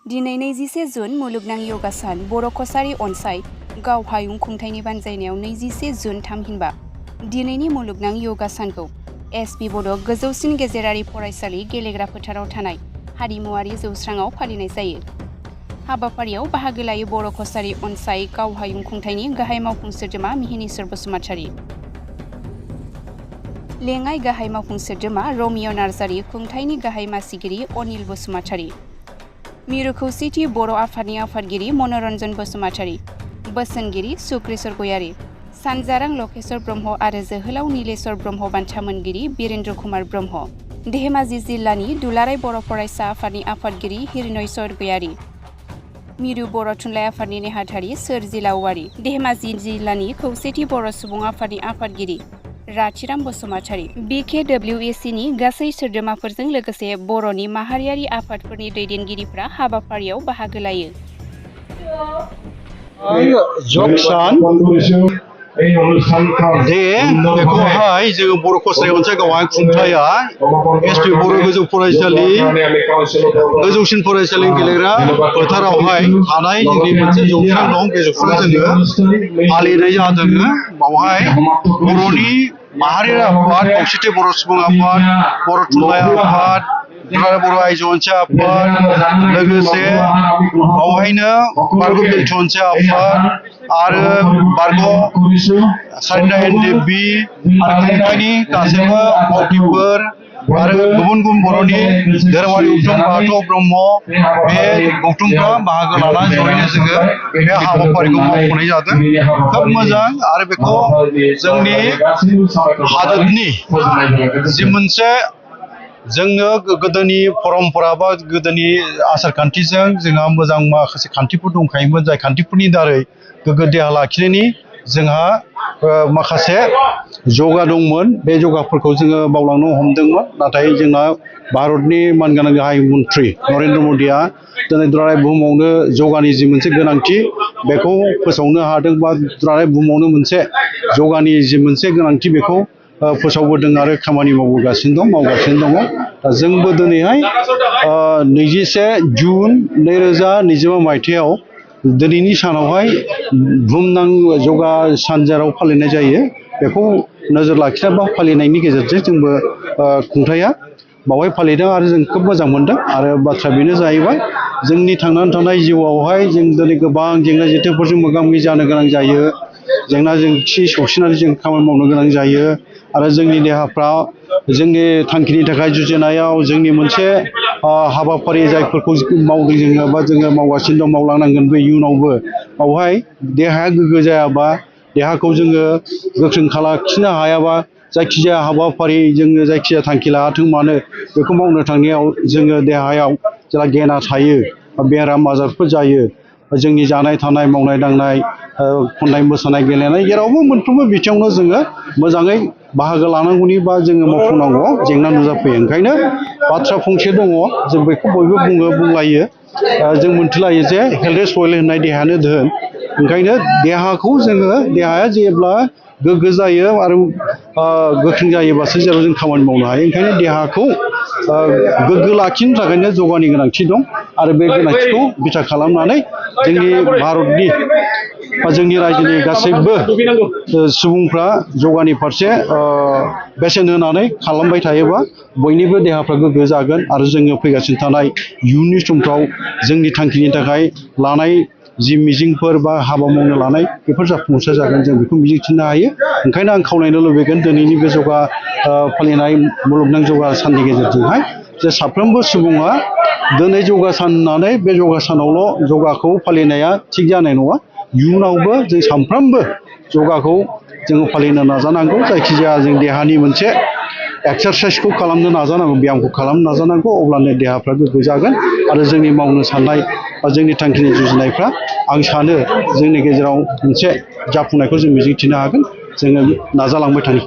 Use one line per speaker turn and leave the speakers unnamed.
दिनै 21 जुन मुलुगनां योगा सान बर' कछारी अनसाय गाव हायुं खुंथायनि बानजायनायाव 21 जुन थामहिनबा दिनैनि मुलुगनां योगा सानखौ एसपि बड' गोजौसिन गेजेरारि फरायसालि गेलेग्रा फोथाराव थानाय हारिमुआरि जौस्राङाव फालिनाय जायो। हाबाफारियाव बाहागो लायो बर' कछारी अनसाय गाव हायुं खुंथायनि गाहाय मावफुं सोद्रोमा मिहिनीश्वर बसुमतारी, लेङाइ गाहाय मावफुं सोद्रोमा रमिय नार्जारि, खुंथायनि गाहाय मासिगिरि अनिल बसुमतारी, मिरु खौसेथि बर' आफादनि आफादगिरि मनरन्जन बसुमतारी, बोसोनगिरि सुक्रेश्वर गयारी, सानजारां लकेश्वर ब्रह्म आरो जोहोलाव नीलेश्वर ब्रह्म बान्था मोनगिरि बीरेन्द्र कुमार ब्रह्म, धेमाजि जिल्लानि दुलाराय बर' फरायसा आफादनि आफादगिरि हिरण्यचर गयारी, मिरु बर' थुनलाइ आफादनि नेहाथारि सोरजिला औवारी, धेमाजि जिल्लानि खौसेथि बर' सुबुं आफादनि आफादगिरि राथिराम बसुमतारी, BKWACनि गासै सोद्रोमाफोरजों लोगोसे बर'नि माहारियारि आफादफोरनि दैदेनगिरिफ्रा हाबाफारियाव बाहागो लायो।
बेखौहाय जोङो बर' कछारी अनसाय गावहाय खुंथाया एसपि बर' गोजौ फरायसालि गोजौसिन फरायसालि गेलेग्रा फोथारावहाय थानाय जोंनि मोनसे जौस्रां दं। बे जौस्राङाव जोङो फालिनाय जादों। बावहाय बर'नि माहारियारि आफाद, खौसेथि बर' सुबुं आफाद, बर' थुनलाइ आफाद, बर' आइजो अनसाय आफाद, लोगोसे बावहायनो बारग' बेलथु अनसाय आफाद आरो बारग' सारिता NDB आरो खुंथायनि गासैबो मावथिफोर आरो गुबुन गुबुन बर'नि धोरोमारि गौथुम बाथौ ब्रह्म बे गौथुमफ्रा बाहागो लानानै जयैनो जोङो बे हाबाफारिखौ मावफुंनाय जादों। खोब मोजां आरो बेखौ जोंनि हादोरनि जि मोनसे जोंनो गोदोनि परम्परा बा गोदोनि आसार खान्थिजों जोंहा मोजां माखासे खान्थिफोर दंखायोमोन, जाय खान्थिफोरनि दारै गोग्गो देहा लाखिनायनि जोंहा माखासे जगा दंमोन। बे जगाफोरखौ जोङो बावलांनो हमदोंमोन। नाथाय जोंना भारतनि मानगोनां गाहाय मन्थ्रि नरेन्द्र मदिया दिनै दुलाराय बुहुमावनो जगानि जि मोनसे गोनांथि बेखौ फोसावनो हादों, बा दुलाराय बुहुमावनो मोनसे जगानि जि मोनसे गोनांथि बेखौ फोसावबोदों आरो खामानि मावगासिनो दङ। दा जोंबो दिनैहाय 21 जुन 2025 मायथाइयाव दिनैनि सानावहाय बुहुमनां जगा सान जेराव फालिनाय जायो, बेखौ नोजोर लाखिना बा फालिनायनि गेजेरजों जोंबो खुंथाया बावहाय फालिदों आरो जों खोब मोजां मोनदों। आरो बाथ्रा बेनो जाहैबाय जोंनि थांनानै थानाय जिउआवहाय जों दिनै गोबां जेंना जेथोफोरजों मोगा मोगि जानो गोनां जायो, जेंना जेंसि सौसिनानै जों खामानि मावनो गोनां जायो आरो जोंनि देहाफ्रा जोंनि थांखिनि थाखाय जुजिनायाव जोंनि मोनसे हाबाफारि जायफोरखौ मावदों जोङो बा जोङो मावगासिनो दं, मावलांनांगोन बे इयुनावबो बावहाय देहाया गोग्गो जायाबा, देहाखौ जोङो गोख्रों लाखिनो हायाबा, जायखिजाया हाबाफारि जोङो जायखिजाया थांखि लायाथों मानो बेखौ मावनो थांनायाव जोङो देहायाव जेला गेना थायो, बेराम आजारफोर जायो, जोंनि जानाय थानाय मावनाय दांनाय खन्नाय मोसानाय गेलेनाय जेरावबो मोनफ्रोमबो बिथिङावनो जोङो मोजाङै बाहागो लानांगौनि बा जोङो मावफुंनांगौआव जेंना नुजाफैयो। ओंखायनो बाथ्रा फंसे दङ, जों बेखौ बयबो बुंलायो, जों मोनथिलायो जे हेल्थ इज वेल्थ होननाय देहायानो धोन। ओंखायनो देहाखौ जोङो देहाया जेब्ला गोग्गो जायो आरो गोख्रों जायोबासो जेराव जों खामानि मावनो हायो। ओंखायनो देहाखौ गोग्गो लाखिनो थाखायनो जगानि गोनांथि दं आरो बे गोनांथिखौ बिथा खालामनानै जोंनि भारतनि बा जोंनि रायजोनि गासैबो सुबुंफ्रा जगानि फारसे बेसेन होनानै खालामबाय थायोबा बयनिबो देहाफ्रा गोग्गो जागोन आरो जोङो फैगासिनो थानाय इयुननि समफ्राव जोंनि थांखिनि थाखाय लानाय जि मिजिंफोर बा हाबा मावनो लानाय बेफोर जाफुंसार जागोन, जों बेखौ मिजिंथिनो हायो। ओंखायनो आं खावलायनो लुबैगोन दिनैनि बे जगा फालिनाय मुलुगनां जगा साननि गेजेरजोंहाय जे साफ्रोमबो सुबुङा दिनै जगा सान होननानै बे जगा सानावल' जगाखौ फालिनाया थिग जानाय नङा। इयुनावबो जों सानफ्रोमबो जगाखौ जोङो फालिनो नाजानांगौ। जायखिजाया जों देहानि मोनसे एक्सारसाइसखौ खालामनो नाजानांगौ, ब्यामखौ खालामनो नाजानांगौ, अब्लानो देहाफ्रा गोग्गो जागोन आरो जोंनि मावनो साननाय बा जोंनि थांखिनि जुजिनायफ्रा आं सानो जोंनि गेजेराव मोनसे जाफुंनायखौ जों मिजिंथिनो हागोन। जोङो नाजालांबाय थानि।